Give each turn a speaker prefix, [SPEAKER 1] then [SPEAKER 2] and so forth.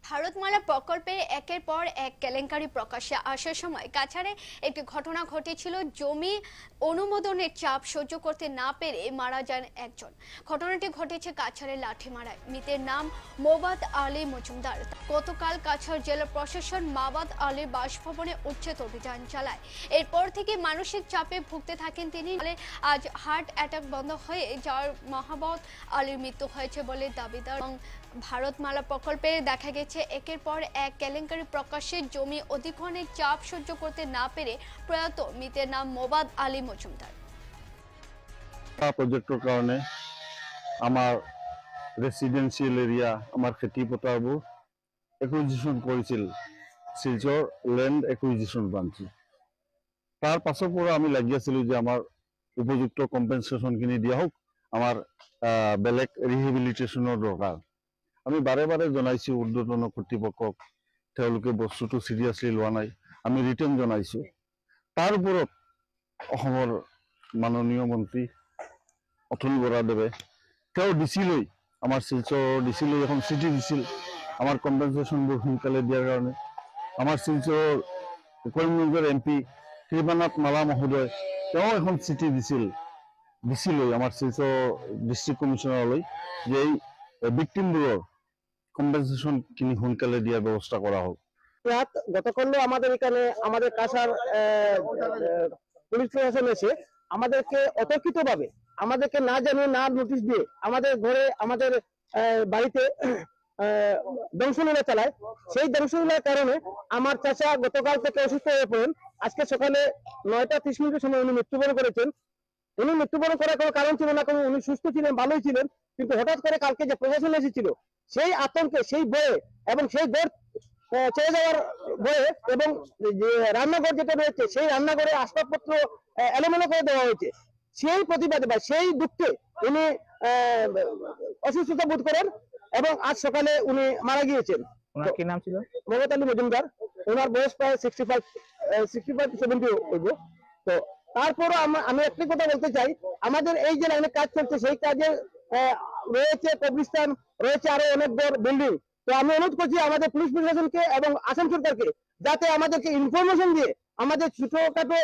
[SPEAKER 1] ভারতমালা প্রকল্পে একের পর এক কেলেঙ্কারি প্রকাশ্যে আসার সময় কাছাড়ে একটি ঘটনা ঘটেছিল। জমি অনুমোদনের চাপ সহ্য করতে না পেরে মারা যান একজন। ঘটনাটি ঘটেছে কাছাড়ের লাঠিমারায়। মৃতের নাম মোবাদ আলী মজুমদার। গতকাল কাছাড় জেলা প্রশাসন মাবাদ আলীর বাসভবনে উচ্ছেদ অভিযান চালায়। এরপর থেকে মানসিক চাপে ভুগতে থাকেন তিনি। আজ হার্ট অ্যাটাক বন্ধ হয়ে যার মাহবাদ আলীর মৃত্যু হয়েছে বলে দাবিদার। ভারতমালা প্রকল্পে দেখা গেছে একের পর এক কেলেঙ্কারি প্রকাশ্যে জমি অধিগ্রহণের চাপ সহ্য করতে না পেরে প্রয়াত মৃতের নাম মোবাদ আলী মজুমদার।
[SPEAKER 2] প্রজেক্টৰ কাৰণে আমাৰ রেসিডেন্সিয়াল এরিয়া আমার খেতি পথাৰবোৰ একুইজিশন কৰিছিল শিলচৰ ল্যান্ড একুইজিশন ব্ৰাঞ্চে। তাৰ পাছৰ পৰা আমি লাগি আছিলো যে আমাৰ উপযুক্ত কম্পেনসেশনখিনি দিয়া হোক, আমাৰ বেলেগ ৰিহেবিলিটেশ্যনৰ দৰকাৰ। আমি বাৰে বাৰে জনাইছো ঊৰ্ধ্বতন কৰ্তৃপক্ষক, তেওঁলোকে বস্তুটো সিৰিয়াছলি লোৱা নাই। আমি ৰিটাৰ্ণ জনাইছো। তাৰ ওপৰত অসমৰ মাননীয় মন্ত্ৰী অতুল বৰাদেৱে তেওঁ ডিচি লৈ আমাৰ শিলচৰ ডিচি লৈ এখন চিঠি দিছিল আমাৰ কম্পেনসেশনবোৰ সোনকালে দিয়াৰ কাৰণে। আমাৰ শিলচৰৰ কৰিমগঞ্জৰ এমপি কৃপানাথ মালা মহোদয় তেওঁ এখন চিঠি দিছিল ডিচি লৈ আমাৰ শিলচৰ ডিস্ট্রিক্ট কমিশনারলৈ যে এই ভিক্টিমবোৰৰ কম্পেনসেশনখিনি সোনকালে দিয়াৰ ব্যৱস্থা করা হোক।
[SPEAKER 3] ইয়াত গতকালও আমাদের এখানে আমাদের কাছাড় পুলিশ প্রশাসন এসে আমাদেরকে অতর্কিতভাবে আমাদেরকে না জানিয়ে না নোটিশ দিয়ে আমাদের ঘরে আমাদের বাড়িতে দংশলীলা চালায়। সেই দংশলীলার কারণে আমার চাচা গতকাল থেকে অসুস্থ হয়ে পড়েন। আজকে সকালে 9টা 30 মিনিটের সময় উনি মৃত্যুবরণ করেছেন। উনি মৃত্যুবরণ করার কোনো কারণ ছিল না, কারণ উনি সুস্থ ছিলেন, ভালোই ছিলেন। কিন্তু হঠাৎ করে কালকে যে প্রশাসন এসেছিল সেই আতঙ্কে, সেই ভয়ে এবং সেই ঘর চলে যাওয়ার ভয়ে এবং যে রান্নাঘর যেটা রয়েছে সেই রান্নাঘরে আসবাবপত্র এলোমেলো করে দেওয়া হয়েছে, সেই প্রতিবাদে বা সেই দুঃখে উনি অসুস্থতা বোধ করেন এবং আজ সকালে উনি মারা গিয়েছেন।
[SPEAKER 4] ওনার কি নাম ছিল?
[SPEAKER 3] মোবাদ আলী মজুমদার। ওনার বয়স প্রায় 65 to 70 হইব। তো তারপরও আমি একটি কথা বলতে চাই, আমাদের এই যে লাইনে কাজ চলছে সেই কাজে রয়েছে কবরস্থান, রয়েছে আরো অনেক বড় বিল্ডিং। তো আমি অনুরোধ করছি আমাদের পুলিশ প্রশাসনকে এবং আসাম সরকারকে যাতে আমাদেরকে ইনফরমেশন দিয়ে আমাদের ছোটখাটো